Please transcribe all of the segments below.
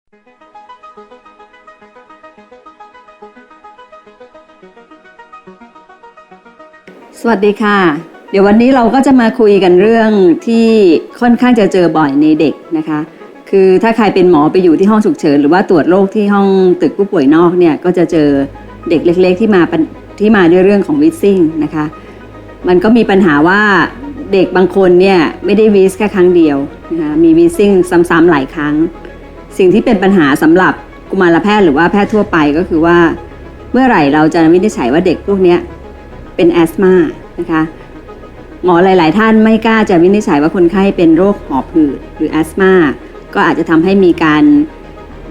สวัสดีค่ะเดี๋ยววันนี้เราก็จะมาคุยกันเรื่องที่ค่อนข้างจะเจอบ่อยในเด็กนะคะคือถ้าใครเป็นหมอไปอยู่ที่ห้องฉุกเฉินหรือว่าตรวจโรคที่ห้องตึกผู้ป่วยนอกเนี่ยก็จะเจอเด็กเล็กๆที่มาด้วยเรื่องของวิซซิ่งนะคะมันก็มีปัญหาว่าเด็กบางคนเนี่ยไม่ได้วิซแค่ครั้งเดียวนะคะมีวิซซิ่งซ้ำๆหลายครั้งสิ่งที่เป็นปัญหาสำหรับกุมารแพทย์หรือว่าแพทย์ทั่วไปก็คือว่าเมื่อไหร่เราจะวินิจฉัยว่าเด็กพวกนี้เป็นแอสมานะคะหมอหลายๆท่านไม่กล้าจะวินิจฉัยว่าคนไข้เป็นโรคหอบหืดหรือแอสมาก็อาจจะทำให้มีการ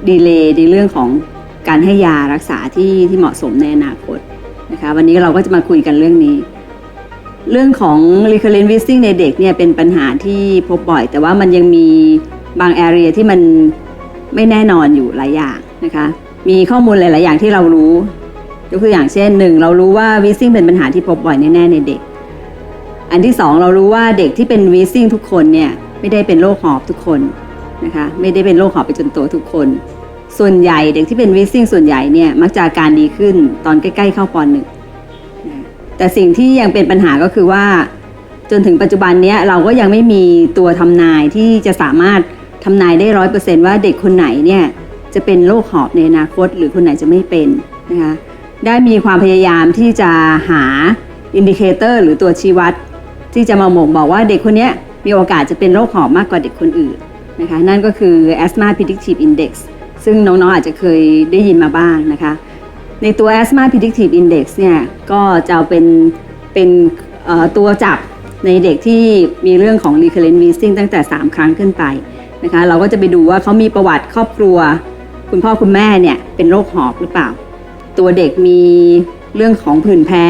ดีเลย์ในเรื่องของการให้ยารักษาที่เหมาะสมในอนาคตนะคะวันนี้เราก็จะมาคุยกันเรื่องนี้เรื่องของ recurrent wheezing ในเด็กเนี่ยเป็นปัญหาที่พบบ่อยแต่ว่ามันยังมีบาง area ที่มันไม่แน่นอนอยู่หลายอย่างนะคะมีข้อมูลหลายๆอย่างที่เรารู้ยกตัวอย่างเช่น1เรารู้ว่า wheezing เป็นปัญหาที่พบบ่อยแน่ๆในเด็กอันที่2เรารู้ว่าเด็กที่เป็น wheezing ทุกคนเนี่ยไม่ได้เป็นโรคหอบทุกคนนะคะไม่ได้เป็นโรคหอบไปจนโตทุกคนส่วนใหญ่เด็กที่เป็น wheezing ส่วนใหญ่เนี่ยมักจะอาการดีขึ้นตอนใกล้ๆเข้าป.1 แต่สิ่งที่ยังเป็นปัญหาก็คือว่าจนถึงปัจจุบันนี้เราก็ยังไม่มีตัวทำนายที่จะสามารถทำนายได้ 100% ว่าเด็กคนไหนเนี่ยจะเป็นโรคหอบในอนาคตหรือคนไหนจะไม่เป็นนะคะได้มีความพยายามที่จะหาอินดิเคเตอร์หรือตัวชี้วัดที่จะมาบอกว่าเด็กคนนี้มีโอกาสจะเป็นโรคหอบมากกว่าเด็กคนอื่นนะคะนั่นก็คือ Asthma Predictive Index ซึ่งน้องๆอาจจะเคยได้ยินมาบ้างนะคะในตัว Asthma Predictive Index เนี่ยก็จะเป็นตัวจับในเด็กที่มีเรื่องของ recurrent wheezing ตั้งแต่3 ครั้งขึ้นไปนะคะเราก็จะไปดูว่าเขามีประวัติครอบครัวคุณพ่อคุณแม่เนี่ยเป็นโรคหอบหรือเปล่าตัวเด็กมีเรื่องของผื่นแพ้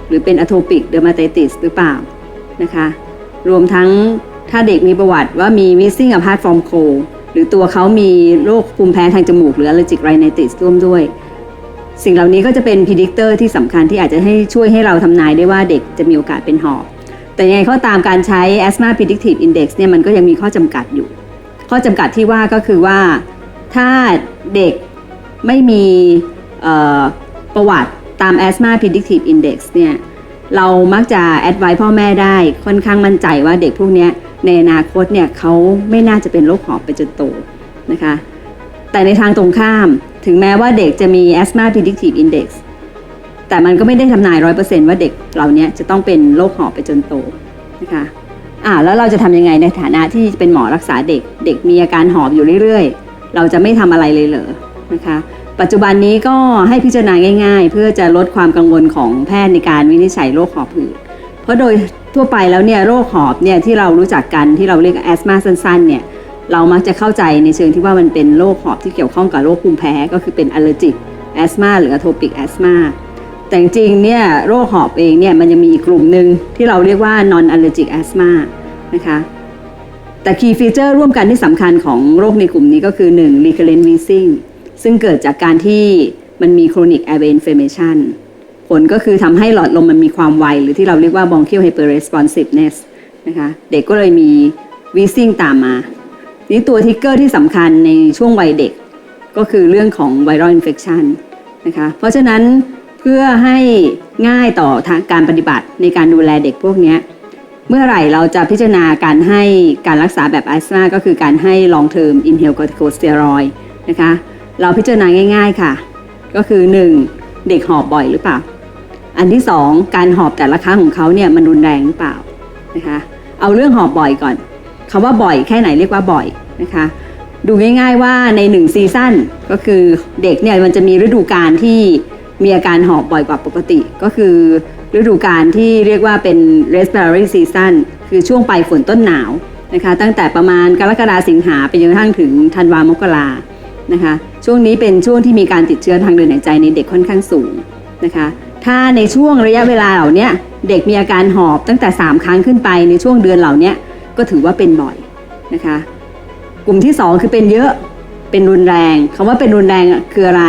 หรือเป็น atopic dermatitis หรือเปล่านะคะรวมทั้งถ้าเด็กมีประวัติว่ามี wheezing apart from cold หรือตัวเขามีโรคภูมิแพ้ทางจมูกหรือ allergic rhinitis ร่วมด้วยสิ่งเหล่านี้ก็จะเป็น predictor ที่สำคัญที่อาจจะช่วยให้เราทำนายได้ว่าเด็กจะมีโอกาสเป็นหอบแต่ยังไงก็ตามการใช้ Asthma Predictive Index เนี่ยมันก็ยังมีข้อจำกัดอยู่ข้อจำกัดที่ว่าก็คือว่าถ้าเด็กไม่มีประวัติตาม Asthma Predictive Index เนี่ยเรามักจะ advise พ่อแม่ได้ค่อนข้างมั่นใจว่าเด็กพวกนี้ในอนาคตเนี่ยเขาไม่น่าจะเป็นโรคหอบไปจนโตนะคะแต่ในทางตรงข้ามถึงแม้ว่าเด็กจะมี Asthma Predictive Index แต่มันก็ไม่ได้ทำนาย 100% ว่าเด็กเหล่านี้จะต้องเป็นโรคหอบไปจนโตนะคะแล้วเราจะทำยังไงในฐานะที่เป็นหมอรักษาเด็กมีอาการหอบอยู่เรื่อยๆเราจะไม่ทำอะไรเลยเหรอนะคะปัจจุบันนี้ก็ให้พิจารณาง่ายๆเพื่อจะลดความกังวลของแพทย์ในการวินิจฉัยโรคหอบหืดเพราะโดยทั่วไปแล้วเนี่ยโรคหอบเนี่ยที่เรารู้จักกันที่เราเรียกแอสมาสั้นๆเนี่ยเรามักจะเข้าใจในเชิงที่ว่ามันเป็นโรคหอบที่เกี่ยวข้องกับโรคภูมิแพ้ก็คือเป็น allergic asthma หรือ atopic asthma แต่จริงๆเนี่ยโรคหอบเองเนี่ยมันยังมีอีกกลุ่มหนึ่งที่เราเรียกว่า non allergic asthma นะคะแต่ key feature ร่วมกันที่สำคัญของโรคในกลุ่มนี้ก็คือ 1. recurrent wheezing ซึ่งเกิดจากการที่มันมี chronic airway inflammation ผลก็คือทำให้หลอดลมมันมีความไวหรือที่เราเรียกว่า bronchial hyperresponsiveness นะคะเด็กก็เลยมี wheezing ตามมานี่ตัวทิกเกอร์ที่สำคัญในช่วงวัยเด็กก็คือเรื่องของ viral infection นะคะเพราะฉะนั้นเพื่อให้ง่ายต่อการปฏิบัติในการดูแลเด็กพวกนี้เมื่อไหร่เราจะพิจารณาการให้การรักษาแบบอัสมาก็คือการให้ long term inhaled corticosteroid นะคะเราพิจารณาง่ายๆค่ะก็คือ 1. เด็กหอบบ่อยหรือเปล่าอันที่ 2. การหอบแต่ละครั้งของเขาเนี่ยมันรุนแรงหรือเปล่านะคะเอาเรื่องหอบบ่อยก่อนคำว่าบ่อยแค่ไหนเรียกว่าบ่อยนะคะดูง่ายๆว่าใน1ซีซั่นก็คือเด็กเนี่ยมันจะมีฤดูกาลที่มีอาการหอบบ่อยกว่าปกติก็คือฤดูกาลที่เรียกว่าเป็น respiratory season คือช่วงปลายฝนต้นหนาวนะคะตั้งแต่ประมาณกรกฎาคมสิงหาไปจนกระทั่งถึงธันวามกรานะคะช่วงนี้เป็นช่วงที่มีการติดเชื้อทางเดินหายใจในเด็กค่อนข้างสูงนะคะถ้าในช่วงระยะเวลาเหล่านี้เด็กมีอาการหอบตั้งแต่3 ครั้งขึ้นไปในช่วงเดือนเหล่านี้ก็ถือว่าเป็นบ่อยนะคะกลุ่มที่2คือเป็นเยอะเป็นรุนแรงคำว่าเป็นรุนแรงคืออะไร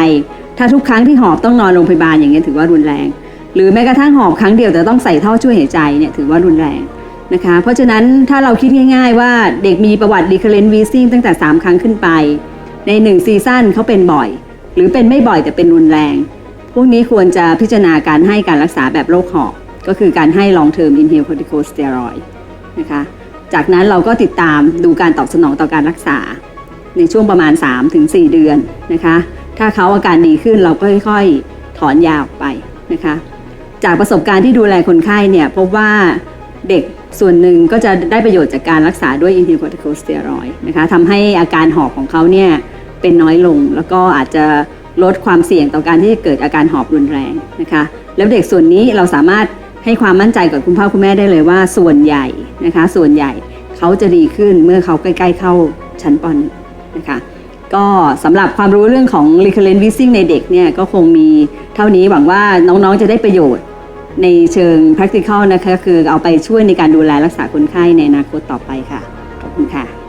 ถ้าทุกครั้งที่หอบต้องนอนโรงพยาบาลอย่างเงี้ยถือว่ารุนแรงหรือแม้กระทั่งหอบครั้งเดียวแต่ต้องใส่ท่อช่วยหายใจเนี่ยถือว่ารุนแรงนะคะเพราะฉะนั้นถ้าเราคิดง่ายๆว่าเด็กมีประวัติ recurrent wheezing ตั้งแต่3 ครั้งขึ้นไป ใน1ซีซั่นเขาเป็นบ่อยหรือเป็นไม่บ่อยแต่เป็นรุนแรงพวกนี้ควรจะพิจารณาการให้การรักษาแบบโรคหอบก็คือการให้ long term inhaled corticosteroid นะคะจากนั้นเราก็ติดตามดูการตอบสนองต่อการรักษาในช่วงประมาณ 3-4 เดือนนะคะถ้าเขาอาการดีขึ้นเราก็ค่อยๆถอนยาออกไปนะคะจากประสบการณ์ที่ดูแลคนไข้เนี่ยพบว่าเด็กส่วนหนึ่งก็จะได้ประโยชน์จากการรักษาด้วย inhaled corticosteroid นะคะทำให้อาการหอบของเขาเนี่ยเป็นน้อยลงแล้วก็อาจจะลดความเสี่ยงต่อการที่จะเกิดอาการหอบรุนแรงนะคะแล้วเด็กส่วนนี้เราสามารถให้ความมั่นใจกับคุณพ่อคุณแม่ได้เลยว่าส่วนใหญ่นะคะส่วนใหญ่เขาจะดีขึ้นเมื่อเขาใกล้ๆเข้าชั้นป .1 นะคะก็สำหรับความรู้เรื่องของ recurrent wheezing ในเด็กเนี่ยก็คงมีเท่านี้หวังว่าน้องๆจะได้ประโยชน์ในเชิง practical นะคะคือเอาไปช่วยในการดูแลรักษาคนไข้ในอนาคตต่อไปค่ะขอบคุณค่ะ